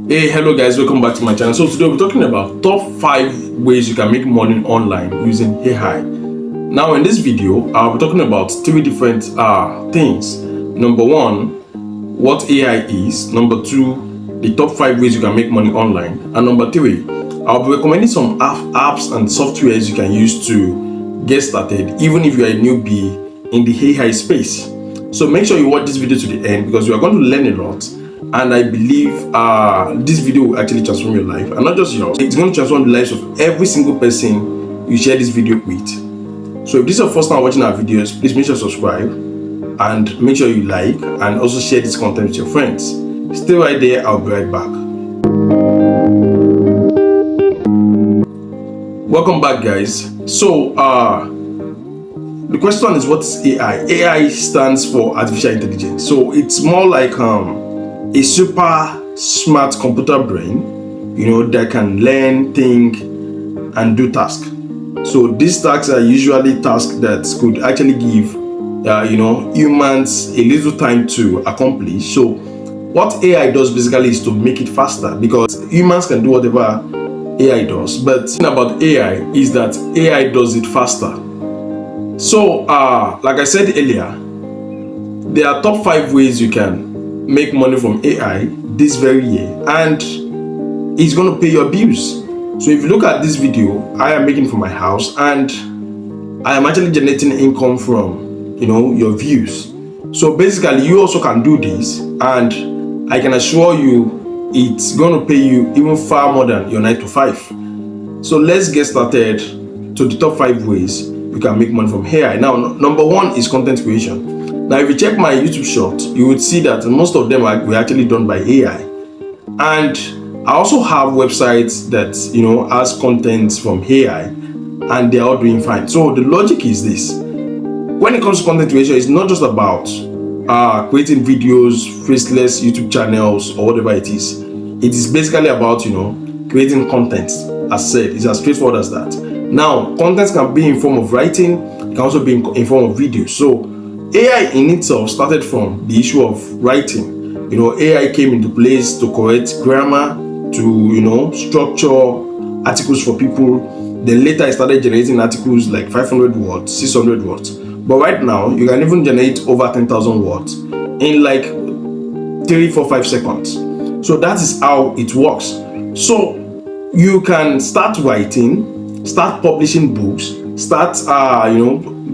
Hey, hello guys, welcome back to my channel. So today we're talking about top 5 ways you can make money online using AI. Now in this video, I'll be talking about 3 different things. Number 1, what AI is. Number 2, the top 5 ways you can make money online. And number 3, I'll be recommending some apps and softwares you can use to get started, even if you're a newbie in the AI space. So make sure you watch this video to the end because you are going to learn a lot. And I believe this video will actually transform your life, and not just yours. It's going to transform the lives of every single person you share this video with. So if this is your first time watching our videos, please make sure to subscribe and make sure you like and also share this content with your friends. Stay right there, I'll be right back. Welcome back, guys. So the question is, what is AI? AI stands for artificial intelligence. So it's more like a super smart computer brain, that can learn, think, and do tasks. So these tasks are usually tasks that could actually give, humans a little time to accomplish. So what AI does basically is to make it faster, because humans can do whatever AI does. But the thing about AI is that AI does it faster. So, like I said earlier, there are top 5 ways you can make money from AI this very year, and it's going to pay your bills. So if you look at this video, I am making for my house, and I am actually generating income from your views. So basically you also can do this, and I can assure you it's going to pay you even far more than your 9 to 5. So let's get started to the top 5 ways you can make money from AI. Now, number 1 is content creation. Now, if you check my YouTube shorts, you would see that most of them were actually done by AI. And I also have websites that, has content from AI, and they're all doing fine. So the logic is this. When it comes to content creation, it's not just about creating videos, faceless YouTube channels, or whatever it is. It is basically about, creating content. As said, it's as straightforward as that. Now, content can be in form of writing, it can also be in form of video. So AI in itself started from the issue of writing. AI came into place to correct grammar, to structure articles for people. Then later I started generating articles like 500 words, 600 words. But right now you can even generate over 10,000 words in like 3, 4, 5 seconds. So that is how it works. So you can start writing, start publishing books, start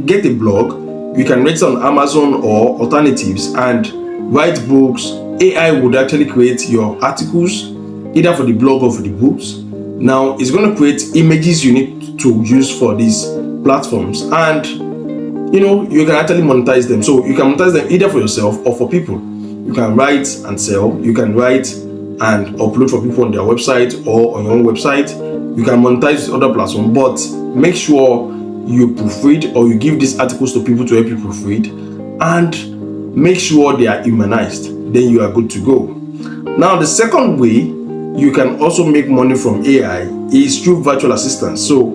get a blog. You can rate on Amazon or alternatives and write books. AI would actually create your articles, either for the blog or for the books. Now it's going to create images you need to use for these platforms, and you can actually monetize them. So you can monetize them either for yourself or for people. You can write and sell. You can write and upload for people on their website or on your own website. You can monetize with other platforms, but make sure you proofread, or you give these articles to people to help you proofread, and make sure they are humanized. Then you are good to go. Now the second way you can also make money from AI is through virtual assistants. So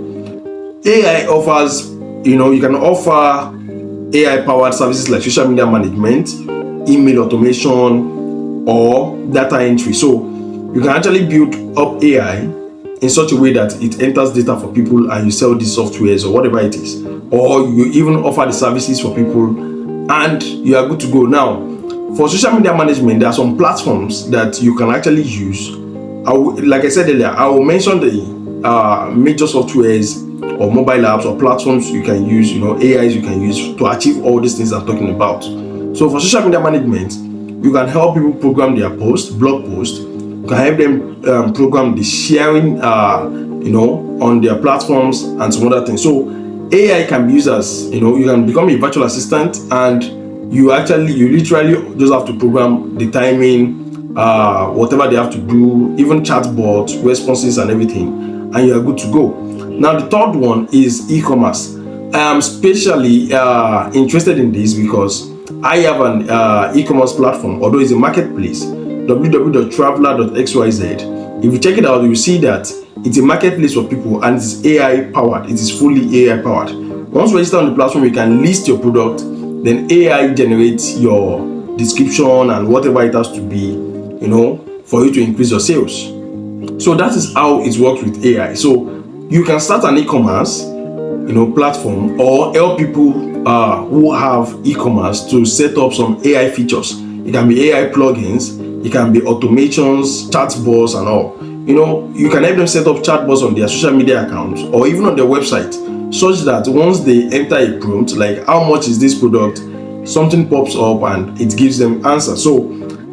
AI offers, you can offer AI powered services like social media management, email automation, or data entry. So you can actually build up AI in such a way that it enters data for people, and you sell these softwares or whatever it is, or you even offer the services for people, and you are good to go. Now, for social media management, there are some platforms that you can actually use. Like I said earlier, I will mention the major softwares or mobile apps or platforms you can use, AIs you can use to achieve all these things I'm talking about. So for social media management, you can help people program their posts, blog posts. You can help them program the sharing, on their platforms and some other things. So AI can be used as, you can become a virtual assistant, and you literally just have to program the timing, whatever they have to do, even chatbots, responses, and everything, and you are good to go. Now the third one is e-commerce. I am especially interested in this because I have an e-commerce platform, although it's a marketplace, www.traveler.xyz. If you check it out, you will see that it's a marketplace for people, and it's AI powered. It is fully AI powered. Once you register on the platform, you can list your product, then AI generates your description and whatever it has to be, for you to increase your sales. So that is how it works with AI. So you can start an e-commerce, platform, or help people who have e-commerce to set up some AI features. It can be AI plugins, it can be automations, chatbots, and all. You can help them set up chatbots on their social media accounts or even on their website, such that once they enter a prompt like how much is this product, something pops up and it gives them answer. So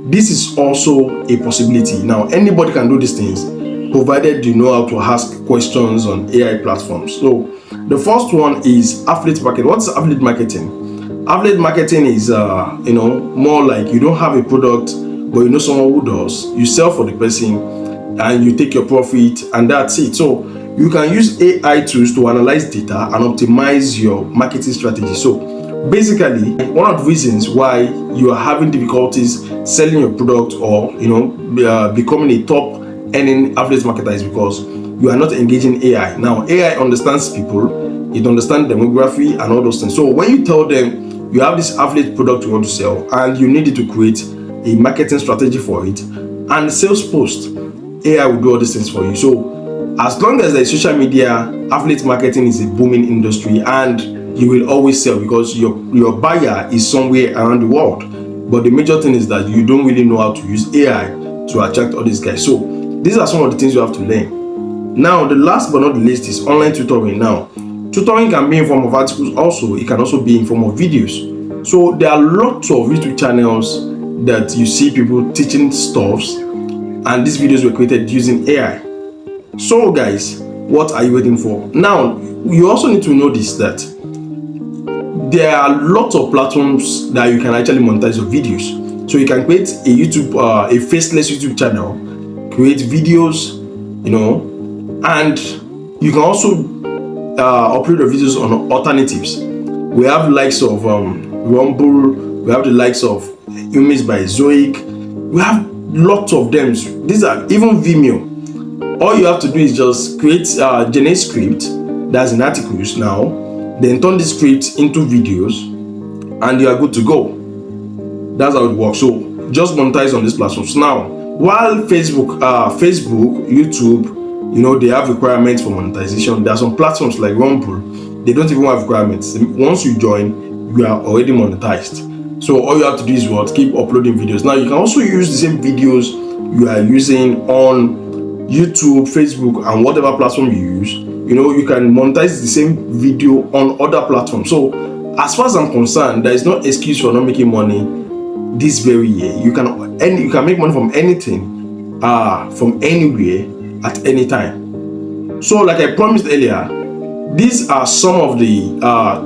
this is also a possibility. Now anybody can do these things provided you know how to ask questions on AI platforms. So the first one is affiliate marketing. What's affiliate marketing? Affiliate marketing is more like you don't have a product but you know someone who does. You sell for the person and you take your profit, and that's it. So you can use AI tools to analyze data and optimize your marketing strategy. So basically, one of the reasons why you are having difficulties selling your product or becoming a top earning affiliate marketer is because you are not engaging AI. Now AI understands people, it understands demography and all those things. So when you tell them you have this affiliate product you want to sell and you need it to create a marketing strategy for it and sales post, AI will do all these things for you. So as long as there is social media, affiliate marketing is a booming industry and you will always sell because your buyer is somewhere around the world. But the major thing is that you don't really know how to use AI to attract all these guys. So these are some of the things you have to learn. Now the last but not the least is online tutoring. Now tutoring can be in form of articles, also it can also be in form of videos. So there are lots of YouTube channels that you see people teaching stuffs, and these videos were created using AI. So guys, what are you waiting for? Now you also need to notice that there are lots of platforms that you can actually monetize your videos. So you can create a faceless YouTube channel, create videos, and you can also upload your videos on alternatives. We have likes of Rumble, we have the likes of Image by Zoic, we have lots of them. These are even Vimeo. All you have to do is just generate script that's in articles now, then turn the script into videos, and you are good to go. That's how it works. So just monetize on these platforms. Now, while Facebook, YouTube, they have requirements for monetization. There are some platforms like Rumble, they don't even have requirements. Once you join, you are already monetized. So all you have to do is keep uploading videos. Now you can also use the same videos you are using on YouTube, Facebook, and whatever platform you use. You can monetize the same video on other platforms. So as far as I'm concerned, there is no excuse for not making money this very year. You can make money from anything, from anywhere, at any time. So like I promised earlier, these are some of the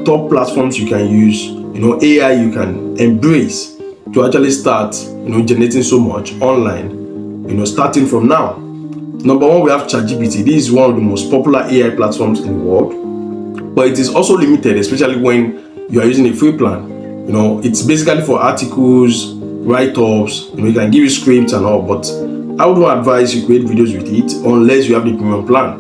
top platforms you can use, AI you can embrace to actually start, generating so much online, starting from now. Number one, we have ChatGPT. This is one of the most popular AI platforms in the world, but it is also limited, especially when you are using a free plan. It's basically for articles, write-ups, you can give you scripts and all, but I would not advise you create videos with it unless you have the premium plan.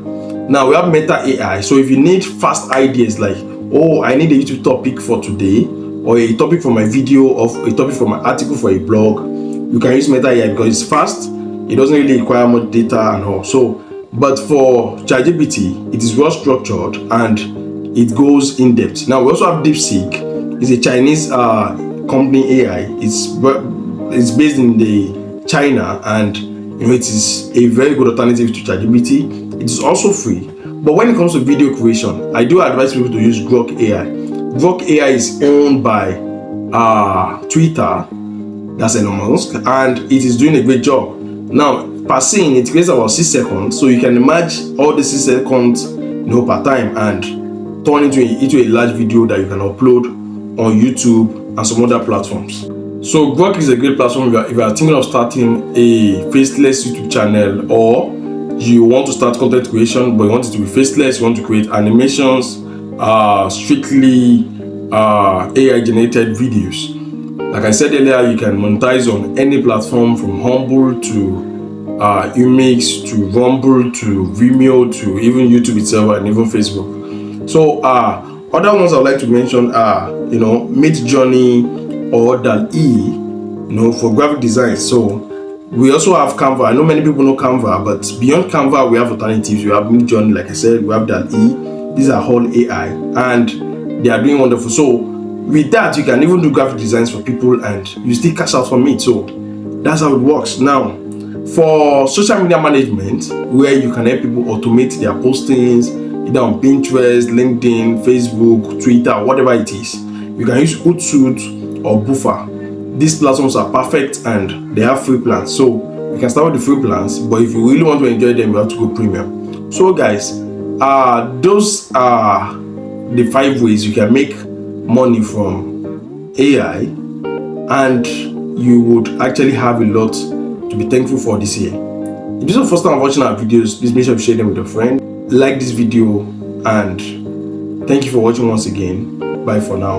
Now we have Meta AI. So if you need fast ideas like, I need a YouTube topic for today, or a topic for my video, or a topic for my article for a blog, you can use Meta AI because it's fast. It doesn't really require much data and all. So, but for ChatGPT, it is well structured and it goes in depth. Now we also have DeepSeek. It's a Chinese company AI. It's based in China, and it is a very good alternative to ChatGPT. It is also free. But when it comes to video creation, I do advise people to use Grok AI. Grok AI is owned by Twitter, that's Elon Musk, and it is doing a great job. Now, per scene, it creates about 6 seconds, so you can imagine all the 6 seconds, per time, and turn it into a large video that you can upload on YouTube and some other platforms. So Grok is a great platform if you are thinking of starting a faceless YouTube channel, or you want to start content creation but you want it to be faceless, you want to create animations, strictly AI generated videos. Like I said earlier, you can monetize on any platform, from Humble to Umix to Rumble to Vimeo to even YouTube itself and even Facebook. So other ones I'd like to mention are Midjourney or DALL-E, for graphic design. So We also have Canva. I know many people know Canva, but beyond Canva, we have alternatives. We have Midjourney, like I said, we have DALL-E. These are all AI, and they are doing wonderful. So with that, you can even do graphic designs for people, and you still cash out from it. So that's how it works. Now, for social media management, where you can help people automate their postings, either on Pinterest, LinkedIn, Facebook, Twitter, whatever it is, you can use Hootsuite or Buffer. These platforms are perfect and they have free plans. So you can start with the free plans, but if you really want to enjoy them, you have to go premium. So guys, those are the 5 ways you can make money from AI, and you would actually have a lot to be thankful for this year. If this is the first time watching our videos, please make sure to share them with a friend. Like this video, and thank you for watching once again. Bye for now.